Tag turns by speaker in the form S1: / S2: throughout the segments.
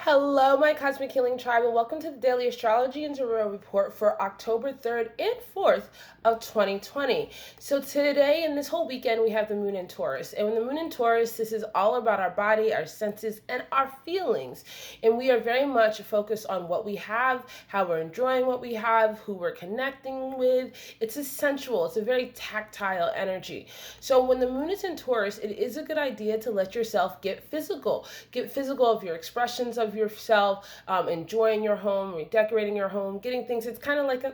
S1: Hello, my Cosmic Healing Tribe, and welcome to the Daily Astrology and Tarot Report for October 3rd and 4th of 2020. So today and this whole weekend, we have the moon in Taurus. And when the moon in Taurus, this is all about our body, our senses, and our feelings. And we are very much focused on what we have, how we're enjoying what we have, who we're connecting with. It's a sensual, it's a very tactile energy. So when the moon is in Taurus, it is a good idea to let yourself get physical. Get physical of your expressions of yourself, enjoying your home, redecorating your home, getting things. It's kind of like a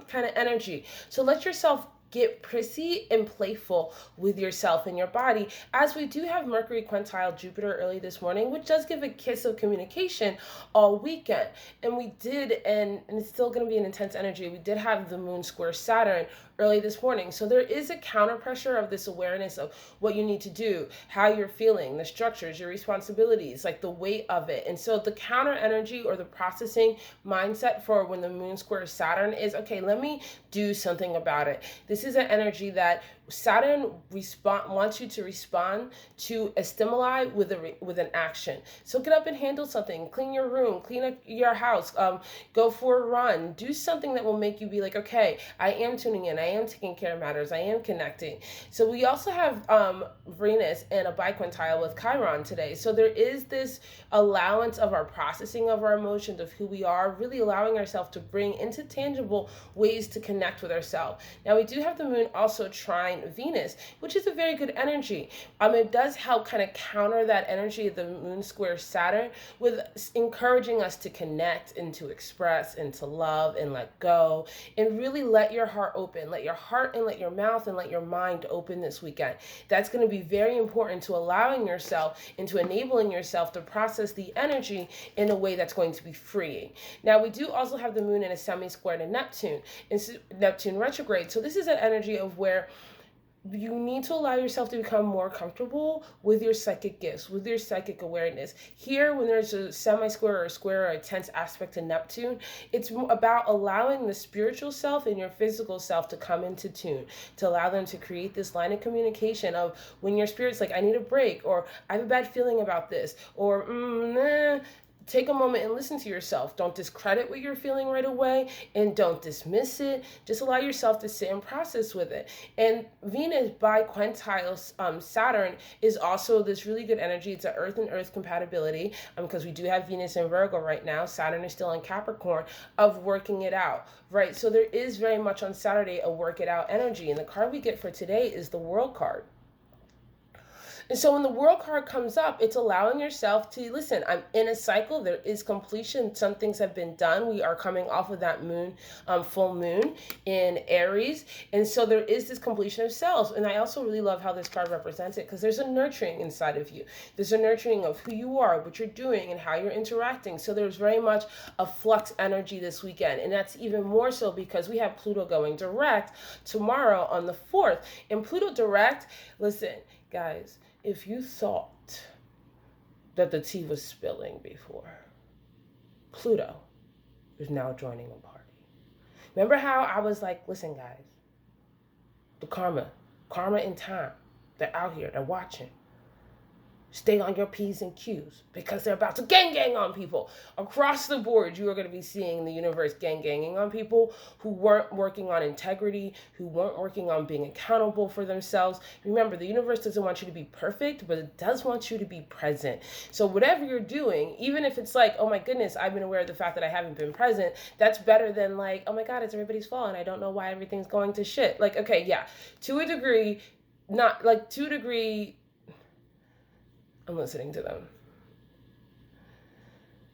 S1: kind of energy. So let yourself get prissy and playful with yourself and your body, as we do have Mercury quintile Jupiter early this morning, which does give a kiss of communication all weekend. And we did, and it's still going to be an intense energy, we did have the moon square Saturn early this morning. So there is a counter pressure of this awareness of what you need to do, how you're feeling, the structures, your responsibilities, like the weight of it. And so the counter energy or the processing mindset for when the moon square Saturn is, okay, let me do something about it. This is an energy that Saturn wants you to respond to a stimuli with an action. So get up and handle something, clean your room, clean up your house, go for a run, do something that will make you be like, okay, I am tuning in, I am taking care of matters, I am connecting. So we also have Venus and a biquintile with Chiron today. So there is this allowance of our processing of our emotions, of who we are, really allowing ourselves to bring into tangible ways to connect with ourselves. Now we do have the moon also trine Venus, which is a very good energy. It does help kind of counter that energy of the moon square Saturn with encouraging us to connect and to express and to love and let go and really let your heart open. Let your heart and let your mouth and let your mind open this weekend. That's going to be very important to allowing yourself and to enabling yourself to process the energy in a way that's going to be freeing. Now we do also have the moon in a semi-square to Neptune, and Neptune retrograde. So this is an energy of where you need to allow yourself to become more comfortable with your psychic gifts, with your psychic awareness. Here, when there's a semi-square or a square or a tense aspect to Neptune, it's about allowing the spiritual self and your physical self to come into tune, to allow them to create this line of communication of when your spirit's like, I need a break, or I have a bad feeling about this, or nah. Take a moment and listen to yourself. Don't discredit what you're feeling right away and don't dismiss it. Just allow yourself to sit and process with it. And Venus biquintile Saturn is also this really good energy. It's an earth and earth compatibility because we do have Venus in Virgo right now. Saturn is still in Capricorn, of working it out, right? So there is very much on Saturday a work it out energy. And the card we get for today is the World card. And so when the World card comes up, it's allowing yourself to listen. I'm in a cycle. There is completion. Some things have been done. We are coming off of that moon, full moon in Aries. And so there is this completion of selves. And I also really love how this card represents it because there's a nurturing inside of you. There's a nurturing of who you are, what you're doing, and how you're interacting. So there's very much a flux energy this weekend. And that's even more so because we have Pluto going direct tomorrow on the 4th. And Pluto direct, listen, guys, if you thought that the tea was spilling before, Pluto is now joining the party. Remember how I was like, listen, guys, the karma and time, they're out here, they're watching. Stay on your P's and Q's because they're about to gang on people. Across the board, you are going to be seeing the universe ganging on people who weren't working on integrity, who weren't working on being accountable for themselves. Remember, the universe doesn't want you to be perfect, but it does want you to be present. So whatever you're doing, even if it's like, oh my goodness, I've been aware of the fact that I haven't been present, that's better than like, oh my God, it's everybody's fault and I don't know why everything's going to shit. Like, okay, yeah, to a degree, not like to a degree, I'm listening to them.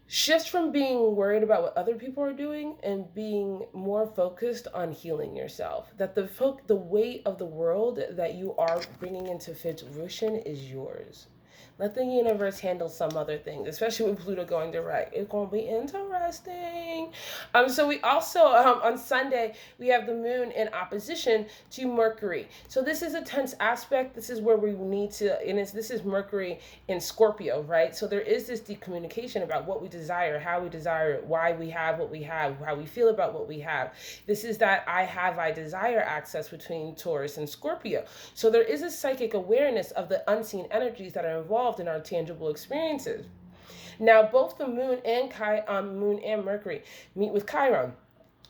S1: Shift from being worried about what other people are doing and being more focused on healing yourself. That the weight of the world that you are bringing into fruition is yours. Let the universe handle some other things, especially with Pluto going direct. It's going to be interesting. So we also, on Sunday, we have the moon in opposition to Mercury. So this is a tense aspect. This is where we need to, and this is Mercury in Scorpio, right? So there is this decommunication about what we desire, how we desire it, why we have what we have, how we feel about what we have. This is that I desire access between Taurus and Scorpio. So there is a psychic awareness of the unseen energies that are involved in our tangible experiences. Now, both the moon and moon and Mercury meet with Chiron.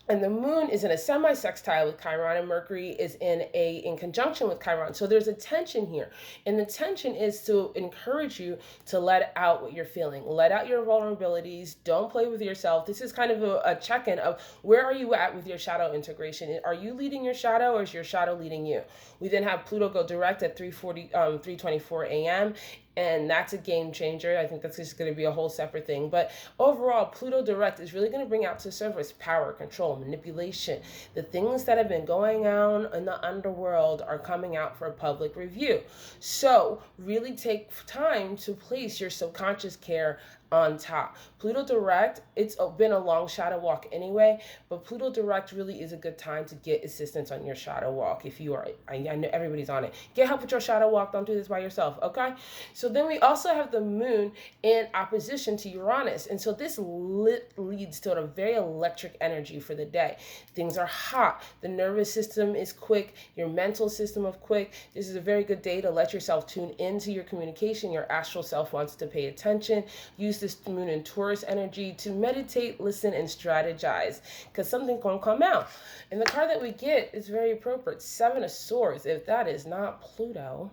S1: And the moon is in a semi-sextile with Chiron, and Mercury is in conjunction with Chiron. So there's a tension here, and the tension is to encourage you to let out what you're feeling, let out your vulnerabilities. Don't play with yourself. This is kind of a check-in of where are you at with your shadow integration. Are you leading your shadow, or is your shadow leading you? We then have Pluto go direct at 3:24 a.m. And that's a game changer. I think that's just going to be a whole separate thing. But overall, Pluto direct is really going to bring out to surface power, control, manipulation. The things that have been going on in the underworld are coming out for public review. So really take time to place your subconscious care on top. Pluto direct, it's been a long shadow walk anyway, but Pluto direct really is a good time to get assistance on your shadow walk. If you are, I know everybody's on it. Get help with your shadow walk. Don't do this by yourself, okay? So then we also have the moon in opposition to Uranus. And so this leads to a very electric energy for the day. Things are hot. The nervous system is quick. Your mental system is quick. This is a very good day to let yourself tune into your communication. Your astral self wants to pay attention. Use this moon in Taurus energy to meditate, listen, and strategize, because something's going to come out. And the card that we get is very appropriate. Seven of Swords. If that is not Pluto.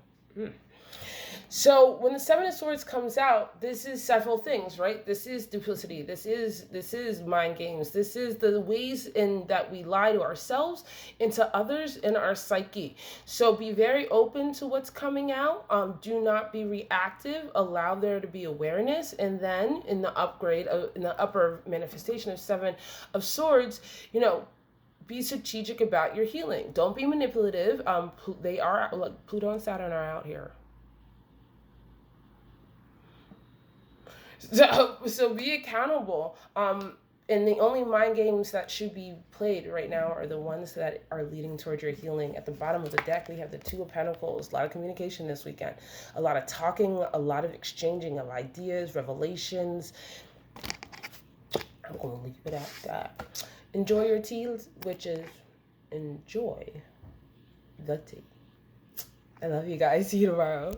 S1: So when the Seven of Swords comes out, this is several things, right? This is duplicity. This is mind games. This is the ways in that we lie to ourselves and to others in our psyche. So be very open to what's coming out. Do not be reactive. Allow there to be awareness. And then in the upper manifestation of Seven of Swords, be strategic about your healing. Don't be manipulative. Pluto and Saturn are out here. So be accountable. And the only mind games that should be played right now are the ones that are leading towards your healing. At the bottom of the deck, we have the Two of Pentacles. A lot of communication this weekend. A lot of talking, a lot of exchanging of ideas, revelations. I'm going to leave it at that. Enjoy your tea, witches. Enjoy the tea. I love you guys. See you tomorrow.